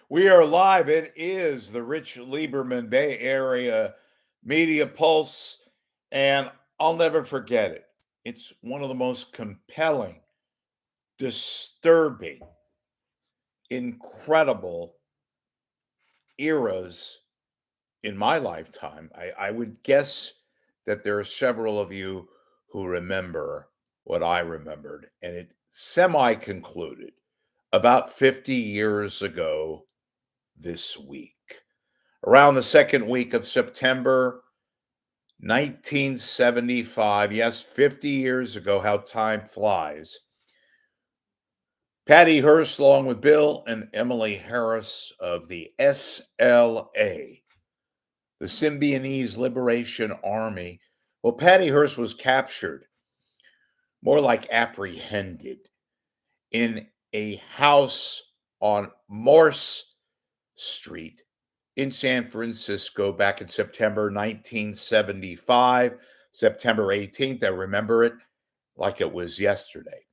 We are live. It is the Rich Lieberman Bay Area Media Pulse, and I'll never forget it. It's one of the most compelling, disturbing, incredible eras in my lifetime. I would guess that there are several of you who remember what I remembered, and it semi concluded about 50 years ago this week. Around the second week of September 1975, yes, 50 years ago, how time flies. Patty Hearst, along with Bill and Emily Harris of the SLA, the Symbionese Liberation Army. Well, Patty Hearst was captured, more like apprehended, in a house on Morse Street in San Francisco back in September 1975, September 18th. I remember it like it was yesterday.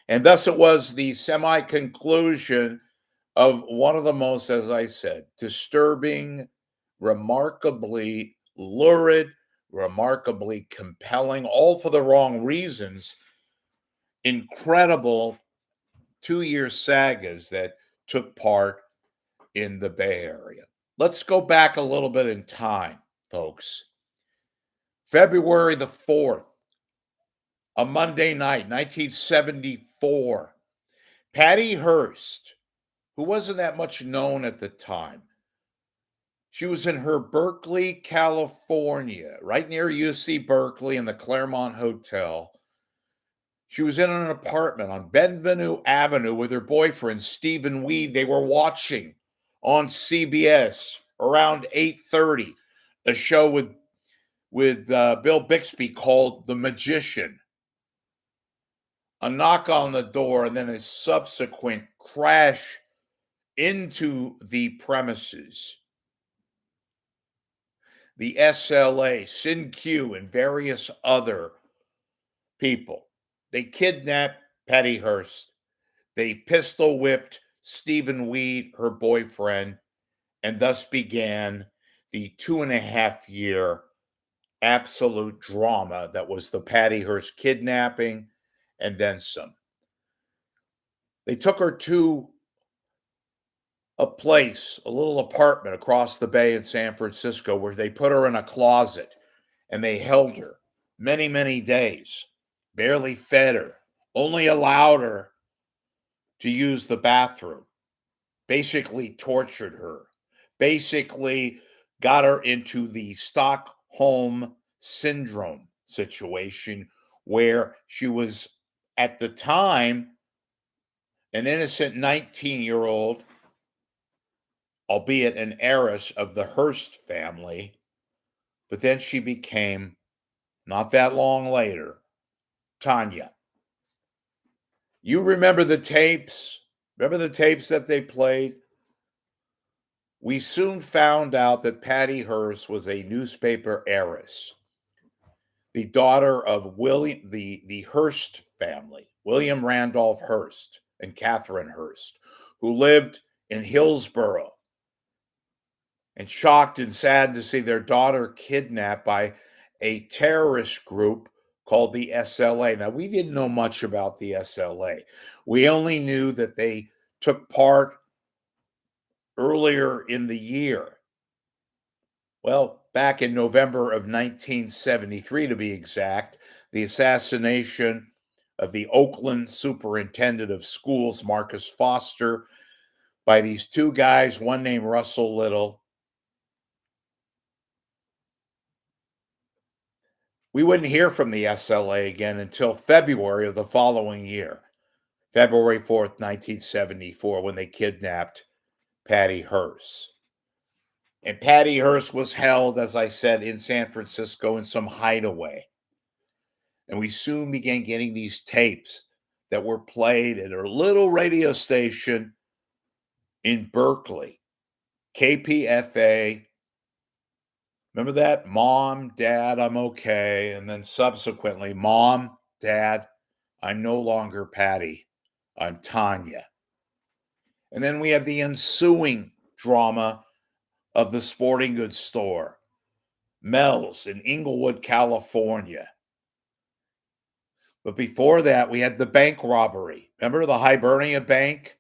And thus it was the semi conclusion of one of the most, as I said, disturbing, remarkably lurid, remarkably compelling, all for the wrong reasons, incredible 2 year sagas that took part in the Bay Area. Let's go back a little bit in time, folks. February the 4th, a Monday night, 1974. Patty Hearst, who wasn't that much known at the time, she was in her Berkeley, California, right near UC Berkeley in the Claremont Hotel. She was in an apartment on Benvenue Avenue with her boyfriend, Stephen Weed. They were watching on CBS around 8:30 a show with Bill Bixby called The Magician. A knock on the door and then a subsequent crash into the premises. The SLA, Sin Q, and various other people. They kidnapped Patty Hearst. They pistol whipped Stephen Weed, her boyfriend, and thus began the 2.5 year absolute drama that was the Patty Hearst kidnapping and then some. They took her to a place, a little apartment across the bay in San Francisco, where they put her in a closet and they held her many, many days, barely fed her, only allowed her to use the bathroom, basically tortured her, basically got her into the Stockholm syndrome situation where she was, at the time, an innocent 19-year-old, albeit an heiress of the Hearst family, but then she became, not that long later, Tanya. You remember the tapes? Remember the tapes that they played? We soon found out that Patty Hearst was a newspaper heiress, the daughter of William, the Hearst family, William Randolph Hearst and Catherine Hearst, who lived in Hillsborough, and shocked and saddened to see their daughter kidnapped by a terrorist group called the SLA. Now, we didn't know much about the SLA. We only knew that they took part earlier in the year. Well, back in November of 1973, to be exact, the assassination of the Oakland superintendent of schools, Marcus Foster, by these two guys, one named Russell Little. We wouldn't hear from the SLA again until February of the following year, February 4th, 1974, when they kidnapped Patty Hearst. And Patty Hearst was held, as I said, in San Francisco in some hideaway. And we soon began getting these tapes that were played at a little radio station in Berkeley, KPFA. Remember that? Mom, Dad, I'm okay. And then subsequently, Mom, Dad, I'm no longer Patty. I'm Tanya. And then we have the ensuing drama of the sporting goods store, Mel's in Inglewood, California. But before that, we had the bank robbery. Remember the Hibernia Bank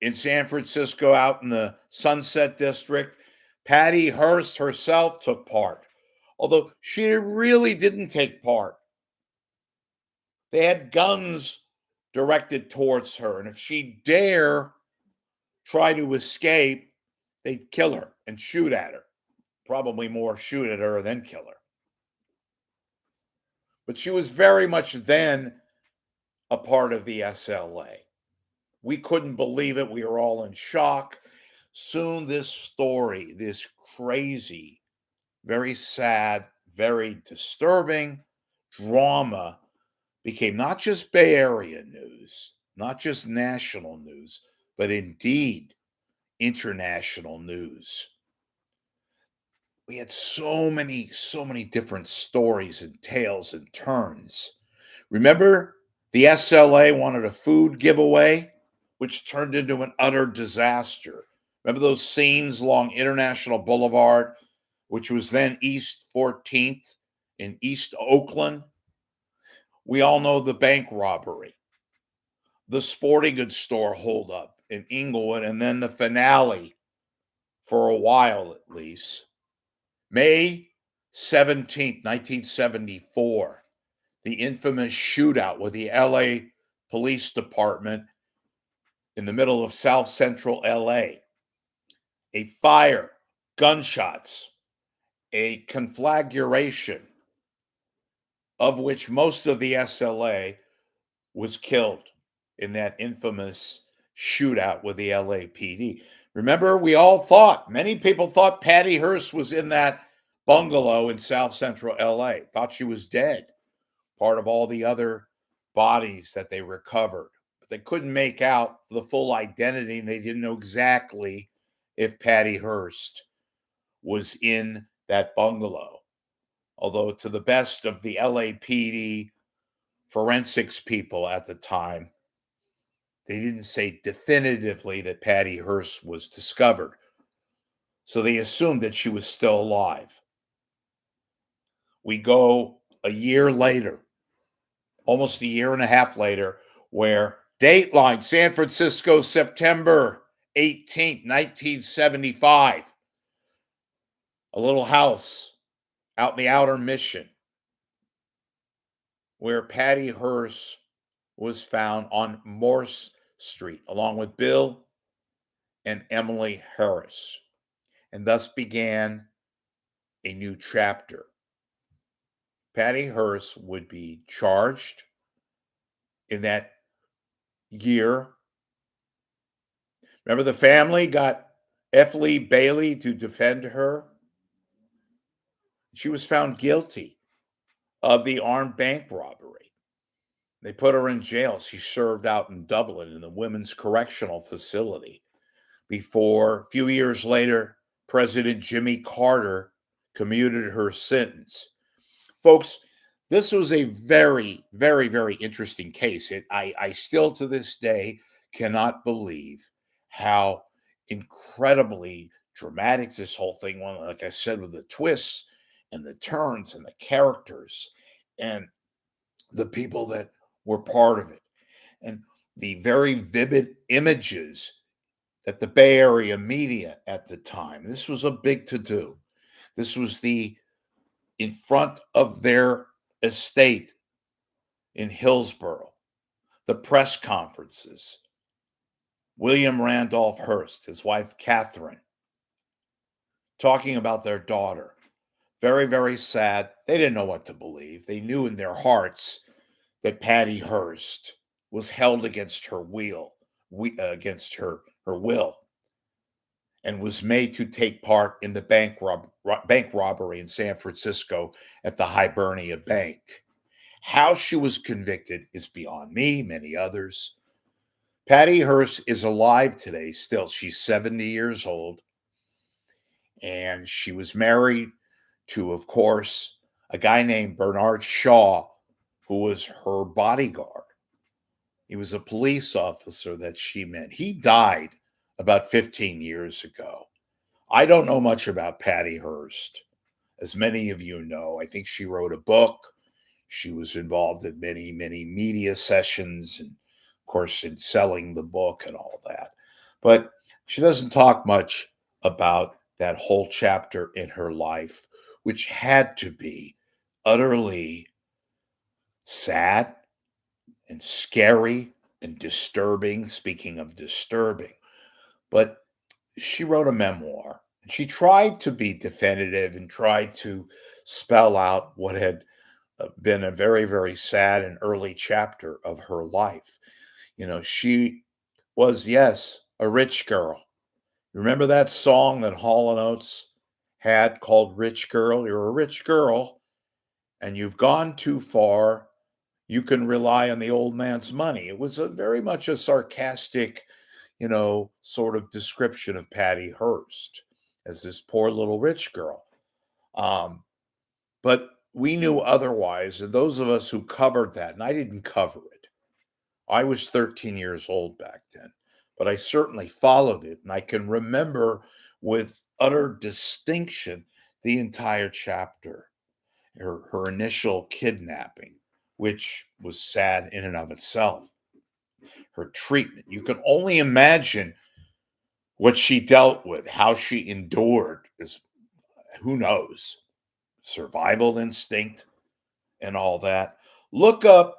in San Francisco out in the Sunset District? Patty Hearst herself took part, although she really didn't take part. They had guns directed towards her, and if she dare try to escape, they'd kill her and shoot at her. Probably more shoot at her than kill her. But she was very much then a part of the SLA. We couldn't believe it. We were all in shock. Soon, this story, this crazy, very sad, very disturbing drama became not just Bay Area news, not just national news, but indeed international news. We had so many different stories and tales and turns. Remember, the SLA wanted a food giveaway, which turned into an utter disaster. Remember those scenes along International Boulevard, which was then East 14th in East Oakland? We all know the bank robbery, the sporting goods store holdup in Inglewood, and then the finale, for a while at least. May 17th, 1974, the infamous shootout with the LA Police Department in the middle of South Central LA. A fire, gunshots, a conflagration of which most of the SLA was killed in that infamous shootout with the LAPD. Remember, many people thought Patty Hearst was in that bungalow in South Central LA, thought she was dead, part of all the other bodies that they recovered. But they couldn't make out the full identity, and they didn't know exactly if Patty Hearst was in that bungalow. Although, to the best of the LAPD forensics people at the time, they didn't say definitively that Patty Hearst was discovered. So they assumed that she was still alive. We go a year later, almost a year and a half later, where Dateline, San Francisco, September 18th, 1975. A little house out in the outer Mission where Patty Hearst was found on Morse Street, along with Bill and Emily Harris. And thus began a new chapter. Patty Hearst would be charged in that year. Remember, the family got F. Lee Bailey to defend her. She was found guilty of the armed bank robbery. They put her in jail. She served out in Dublin in the Women's Correctional Facility before, a few years later, President Jimmy Carter commuted her sentence. Folks, this was a very, very, very interesting case. I still to this day cannot believe how incredibly dramatic this whole thing was. Like I said, with the twists and the turns and the characters and the people that were part of it, and the very vivid images that the Bay Area media at the time, this was a big to-do. This was in front of their estate in Hillsborough, the press conferences, William Randolph Hearst, his wife Catherine, talking about their daughter. Very, very sad. They didn't know what to believe. They knew in their hearts that Patty Hearst was held against her will, and was made to take part in the bank robbery in San Francisco at the Hibernia Bank. How she was convicted is beyond me, many others. Patty Hearst is alive today still. She's 70 years old. And she was married to, of course, a guy named Bernard Shaw, who was her bodyguard. He was a police officer that she met. He died about 15 years ago. I don't know much about Patty Hearst. As many of you know, I think she wrote a book. She was involved in many, many media sessions and, of course, in selling the book and all that. But she doesn't talk much about that whole chapter in her life, which had to be utterly sad and scary and disturbing. Speaking of disturbing, but she wrote a memoir and she tried to be definitive and tried to spell out what had been a very, very sad and early chapter of her life. She was, yes, a rich girl. Remember that song that Hall and Oates had called Rich Girl? You're a rich girl and you've gone too far. You can rely on the old man's money. It was a very much a sarcastic, sort of description of Patty Hearst as this poor little rich girl. Um, but we knew otherwise. And those of us who covered that, and I didn't cover it, I was 13 years old back then, but I certainly followed it. And I can remember with utter distinction the entire chapter, her initial kidnapping, which was sad in and of itself, her treatment. You can only imagine what she dealt with, how she endured, is who knows, survival instinct and all that. Look up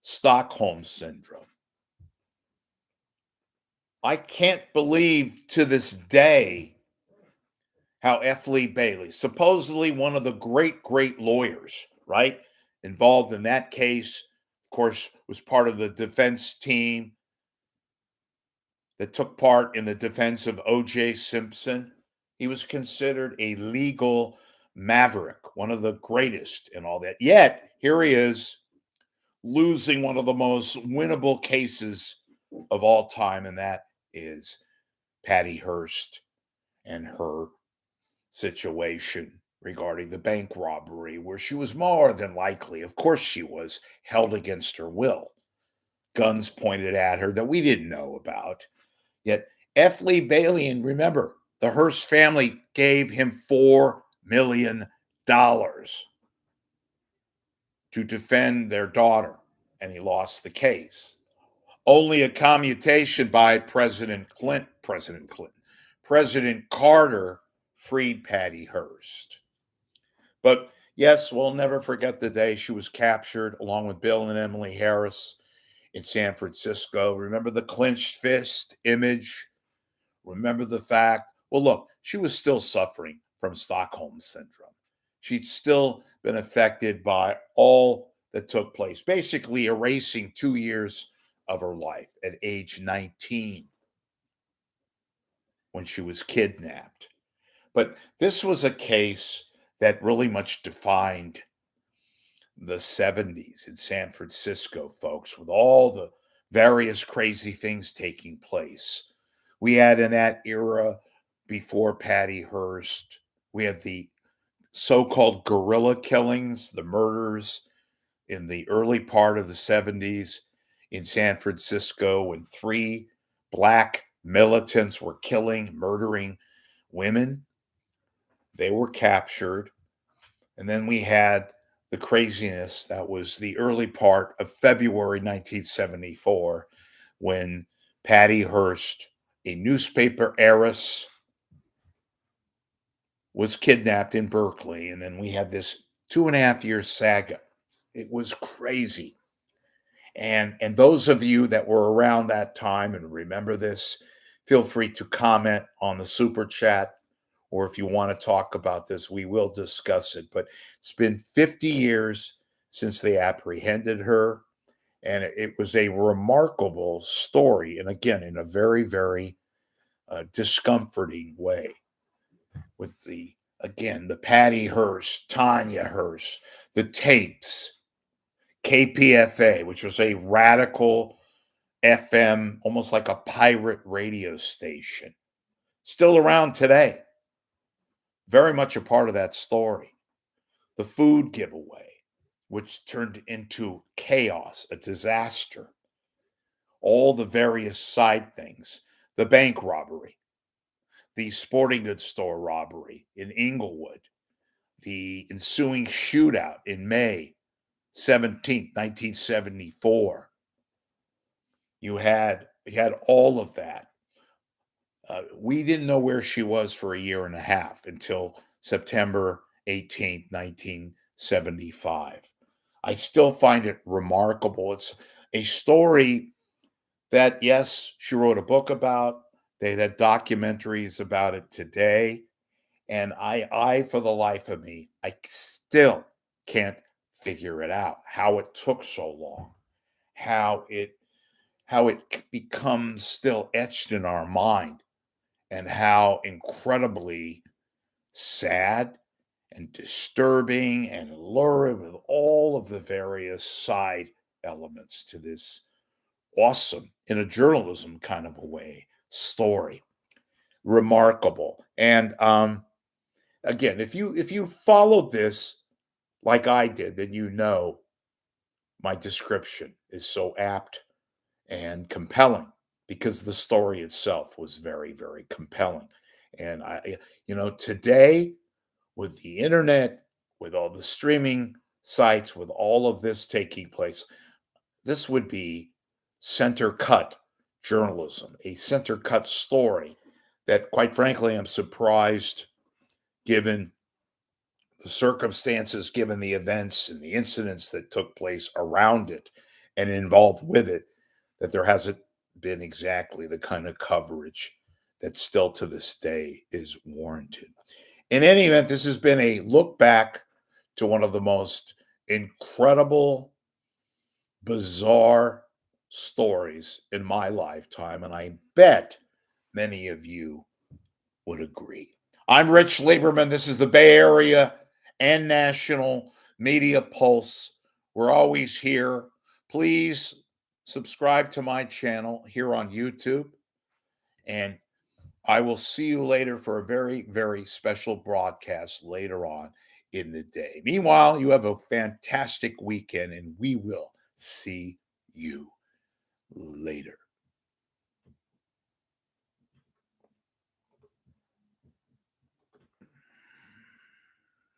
Stockholm syndrome. I can't believe to this day how F. Lee Bailey, supposedly one of the great, great lawyers, right, involved in that case, of course, was part of the defense team that took part in the defense of O.J. Simpson. He was considered a legal maverick, one of the greatest and all that. Yet, here he is losing one of the most winnable cases of all time, and that is Patty Hearst and her situation regarding the bank robbery, where she was more than likely, of course, she was held against her will, guns pointed at her that we didn't know about. Yet F. Lee Bailey, and remember, the Hearst family gave him $4 million to defend their daughter, and he lost the case. Only a commutation by President Carter freed Patty Hearst. But yes, we'll never forget the day she was captured along with Bill and Emily Harris in San Francisco. Remember the clenched fist image? Remember the fact, well, look, she was still suffering from Stockholm syndrome. She'd still been affected by all that took place, basically erasing 2 years of her life at age 19 when she was kidnapped. But this was a case that really much defined the 70s in San Francisco, folks, with all the various crazy things taking place. We had in that era, before Patty Hearst, we had the so-called guerrilla killings, the murders in the early part of the 70s in San Francisco when 3 black militants were murdering women. They were captured. And then we had the craziness that was the early part of February 1974 when Patty Hearst, a newspaper heiress, was kidnapped in Berkeley. And then we had this 2.5 year saga. It was crazy. And those of you that were around that time and remember this, feel free to comment on the super chat. Or if you want to talk about this, we will discuss it. But it's been 50 years since they apprehended her. And it was a remarkable story. And again, in a very, very discomforting way with the Patty Hearst, Tanya Hearst, the tapes, KPFA, which was a radical FM, almost like a pirate radio station, still around today. Very much a part of that story. The food giveaway, which turned into chaos, a disaster. All the various side things. the bank robbery, the sporting goods store robbery in Inglewood, the ensuing shootout in May 17th, 1974. You had all of that. We didn't know where she was for a year and a half until September 18th, 1975. I still find it remarkable. It's a story that, yes, she wrote a book about. They had documentaries about it today. And for the life of me, I still can't figure it out, how it took so long, how it becomes still etched in our mind, and how incredibly sad and disturbing and lurid with all of the various side elements to this awesome, in a journalism kind of a way, story. Remarkable. And again, if you followed this like I did, then you know my description is so apt and compelling because the story itself was very, very compelling. And today, with the internet, with all the streaming sites, with all of this taking place, this would be center cut journalism, a center cut story that, quite frankly, I'm surprised, given the circumstances, given the events and the incidents that took place around it and involved with it, that there hasn't been exactly the kind of coverage that still to this day is warranted. In any event, this has been a look back to one of the most incredible, bizarre stories in my lifetime, and I bet many of you would agree. I'm Rich Lieberman. This is the Bay Area and National Media Pulse. We're always here. Please subscribe to my channel here on YouTube, and I will see you later for a very, very special broadcast later on in the day. Meanwhile, you have a fantastic weekend, and we will see you later.